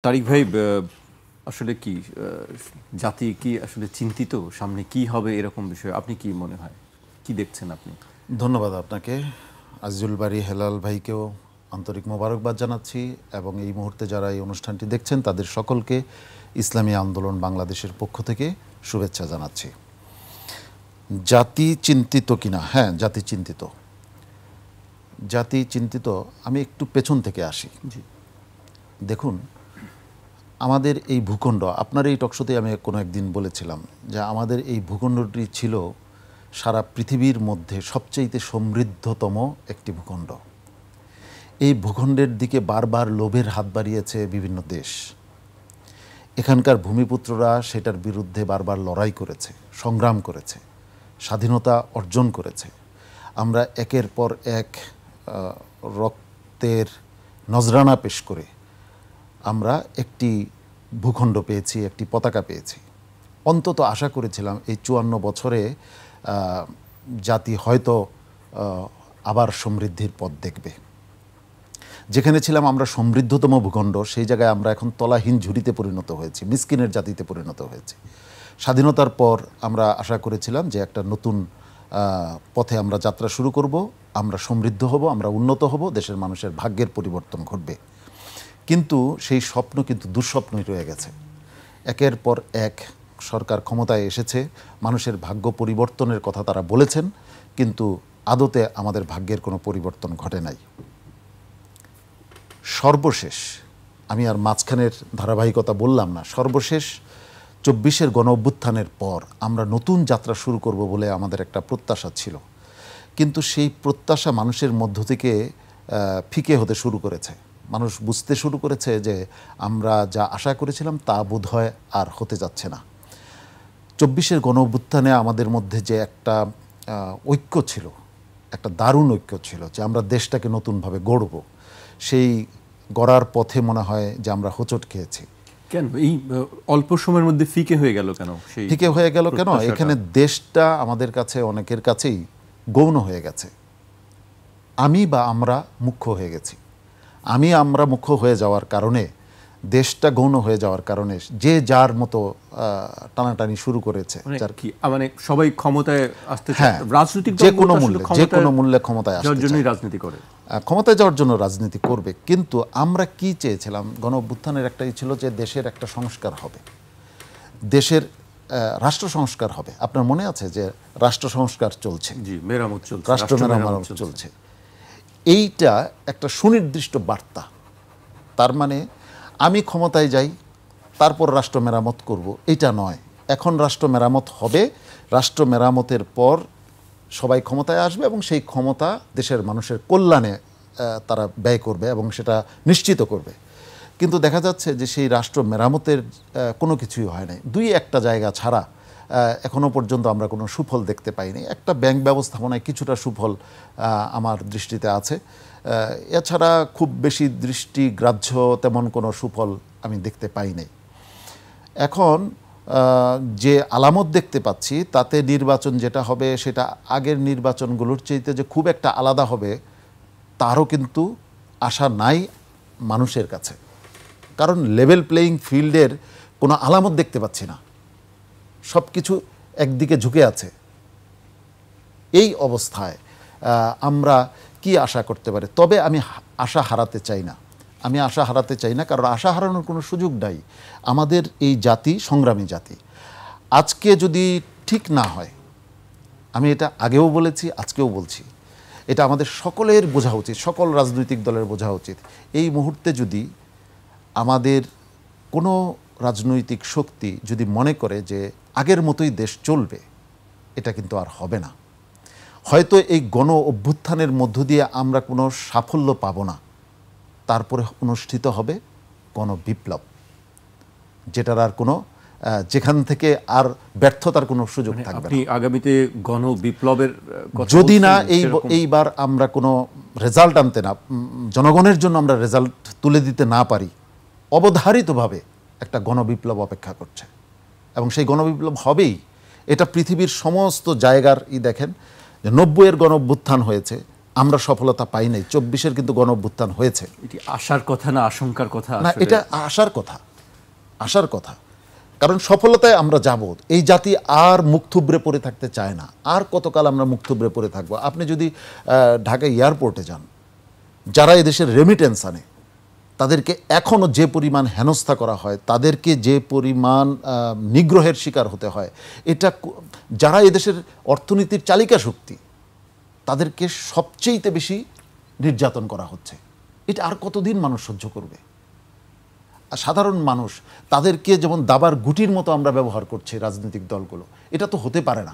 তারিক ভাই, আসলে কি জাতি কি আসলে চিন্তিত সামনে কি হবে এরকম বিষয় আপনি কি মনে হয়, কি দেখছেন আপনি? ধন্যবাদ আপনাকে। আজিজুল বারী হেলাল ভাইকেও আন্তরিক মোবারকবাদ জানাচ্ছি এবং এই মুহূর্তে যারা এই অনুষ্ঠানটি দেখছেন তাদের সকলকে ইসলামী আন্দোলন বাংলাদেশের পক্ষ থেকে শুভেচ্ছা জানাচ্ছি। জাতি চিন্তিত কিনা? হ্যাঁ, জাতি চিন্তিত। জাতি চিন্তিত। আমি একটু পেছন থেকে আসি। জি, দেখুন, আমাদের এই ভূখণ্ড, আপনার এই টকশোতে আমি কোনো একদিন বলেছিলাম যে আমাদের এই ভূখণ্ডটি ছিল সারা পৃথিবীর মধ্যে সবচেয়ে সমৃদ্ধতম একটি ভূখণ্ড। এই ভূখণ্ডের দিকে বারবার লোভের হাত বাড়িয়েছে বিভিন্ন দেশ। এখানকার ভূমিপুত্ররা সেটার বিরুদ্ধে বারবার লড়াই করেছে, সংগ্রাম করেছে, স্বাধীনতা অর্জন করেছে। আমরা একের পর এক রক্তের নজরানা পেশ করে আমরা একটি ভূখণ্ড পেয়েছি, একটি পতাকা পেয়েছি। অন্তত আশা করেছিলাম এই ৫৪ বছরে জাতি হয়তো আবার সমৃদ্ধির পথ দেখবে। যেখানে ছিলাম আমরা সমৃদ্ধতম ভূখণ্ড, সেই জায়গায় আমরা এখন তলাহীন ঝুড়িতে পরিণত হয়েছি, মিসকিনের জাতিতে পরিণত হয়েছি। স্বাধীনতার পর আমরা আশা করেছিলাম যে একটা নতুন পথে আমরা যাত্রা শুরু করব, আমরা সমৃদ্ধ হব, আমরা উন্নত হব, দেশের মানুষের ভাগ্যের পরিবর্তন ঘটবে। কিন্তু সেই স্বপ্ন কিন্তু দুঃস্বপ্নই রয়ে গেছে। একের পর এক সরকার ক্ষমতায় এসেছে, মানুষের ভাগ্য পরিবর্তনের কথা তারা বলেছেন, কিন্তু আদতে আমাদের ভাগ্যের কোনো পরিবর্তন ঘটে নাই। সর্বশেষ, আমি আর মাঝখানের ধারাবাহিকতা বললাম না, সর্বশেষ ২৪-এর গণ অভ্যুত্থানের পর আমরা নতুন যাত্রা শুরু করব বলে আমাদের একটা প্রত্যাশা ছিল, কিন্তু সেই প্রত্যাশা মানুষের মধ্য থেকে ফিকে হতে শুরু করেছে। মানুষ বুঝতে শুরু করেছে যে আমরা যা আশা করেছিলাম তা বোধহয় আর হতে যাচ্ছে না। ২৪-এর গণ অভ্যুত্থানে আমাদের মধ্যে যে একটা ঐক্য ছিল, একটা দারুণ ঐক্য ছিল যে আমরা দেশটাকে নতুনভাবে গড়ব, সেই গড়ার পথে মনে হয় যে আমরা হোঁচট খেয়েছি। কেন এই অল্প সময়ের মধ্যে ফিকে হয়ে গেল? কেন ফিকে হয়ে গেল কেন? এখানে দেশটা আমাদের কাছে, অনেকের কাছেই গৌণ হয়ে গেছে। আমি বা আমরা মুখ্য হয়ে গেছি। আমরা মুখ্য হয়ে যাওয়ার কারণে, দেশটা গৌণ হয়ে যাওয়ার কারণে যে যার মতো টানাটানি শুরু করেছে। মানে সবাই ক্ষমতায় আসতে চায়, রাজনৈতিক যে কোনো মূল্যে ক্ষমতায় আসার জন্যই রাজনীতি করে, ক্ষমতায় যাওয়ার জন্য রাজনীতি করবে। কিন্তু আমরা কি চেয়েছিলাম? গণ অভ্যুত্থানের একটাই ছিল যে দেশের একটা সংস্কার হবে, দেশের রাষ্ট্র সংস্কার হবে। আপনার মনে আছে যে রাষ্ট্র সংস্কার চলছে, রাষ্ট্র মেরামত চলছে। এইটা একটা সুনির্দিষ্ট বার্তা। তার মানে আমি ক্ষমতায় যাই, তারপর রাষ্ট্র মেরামত করব, এটা নয়। এখন রাষ্ট্র মেরামত হবে, রাষ্ট্র মেরামতের পর সবাই ক্ষমতায় আসবে এবং সেই ক্ষমতা দেশের মানুষের কল্যাণে তারা ব্যয় করবে এবং সেটা নিশ্চিত করবে। কিন্তু দেখা যাচ্ছে যে সেই রাষ্ট্র মেরামতের কোনো কিছুই হয় নাই। দুই একটা জায়গা ছাড়া এখনও পর্যন্ত আমরা কোনো সুফল দেখতে পাইনি। একটা ব্যাংক ব্যবস্থাপনায় কিছুটা সুফল আমার দৃষ্টিতে আছে, এছাড়া খুব বেশি দৃষ্টিগ্রাহ্য তেমন কোনো সুফল আমি দেখতে পাই নাই। এখন যে আলামত দেখতে পাচ্ছি তাতে নির্বাচন যেটা হবে সেটা আগের নির্বাচনগুলোর চাইতে যে খুব একটা আলাদা হবে তারও কিন্তু আশা নাই মানুষের কাছে। কারণ লেভেল প্লেয়িং ফিল্ডের কোনো আলামত দেখতে পাচ্ছি না, সব কিছু একদিকে ঝুঁকে আছে। এই অবস্থায় আমরা কি আশা করতে পারি? তবে আমি আশা হারাতে চাই না, কারণ আশা হারানোর কোনো সুযোগ নাই। আমাদের এই জাতি সংগ্রামী জাতি। আজকে যদি ঠিক না হয়, আমি এটা আগেও বলেছি, আজকেও বলছি, এটা আমাদের সকলের বোঝা উচিত, সকল রাজনৈতিক দলের বোঝা উচিত। এই মুহূর্তে যদি আমাদের কোনো রাজনৈতিক শক্তি যদি মনে করে যে আগের মতোই দেশ চলবে, এটা কিন্তু আর হবে না। হয়তো এই গণ অভ্যুত্থানের মধ্য দিয়ে আমরা কোনো সাফল্য পাব না, তারপরে অনুষ্ঠিত হবে গণবিপ্লব, যেটার আর কোনো, যেখান থেকে আর ব্যর্থতার কোনো সুযোগ থাকবে না। আপনি আগামীতে গণবিপ্লবের যদি না এইবার আমরা কোনো রেজাল্ট আনতে না, জনগণের জন্য আমরা রেজাল্ট তুলে দিতে না পারি, অবধারিতভাবে একটা গণবিপ্লব অপেক্ষা করছে এবং সেই গণবিপ্লব হবেই। এটা পৃথিবীর সমস্ত জায়গার দেখেন যে ৯০-এর গণ অভ্যুত্থান হয়েছে, আমরা সফলতা পাই নাই। 24-এর কিন্তু গণ অভ্যুত্থান হয়েছে, এটি আশার কথা না আশঙ্কার কথা? না আসলে এটা আশার কথা, আশার কথা। কারণ সফলতায় আমরা যাব, এই জাতি আর মুখ থুবড়ে পড়ে থাকতে চায় না। আর কতকাল আমরা মুখ থুবড়ে পড়ে থাকবো? আপনি যদি ঢাকা এয়ারপোর্টে যান, যারা এদেশের রেমিটেন্স আনে তাদেরকে এখনও যে পরিমাণ হেনস্থা করা হয়, তাদেরকে যে পরিমাণ নিগ্রহের শিকার হতে হয়, এটা যারা এদেশের অর্থনীতির চালিকা শক্তি তাদেরকে সবচেয়ে বেশি নির্যাতন করা হচ্ছে। এটা আর কতদিন মানুষ সহ্য করবে? আর সাধারণ মানুষ তাদেরকে যেমন দাবার গুটির মতো আমরা ব্যবহার করছি রাজনৈতিক দলগুলো, এটা তো হতে পারে না।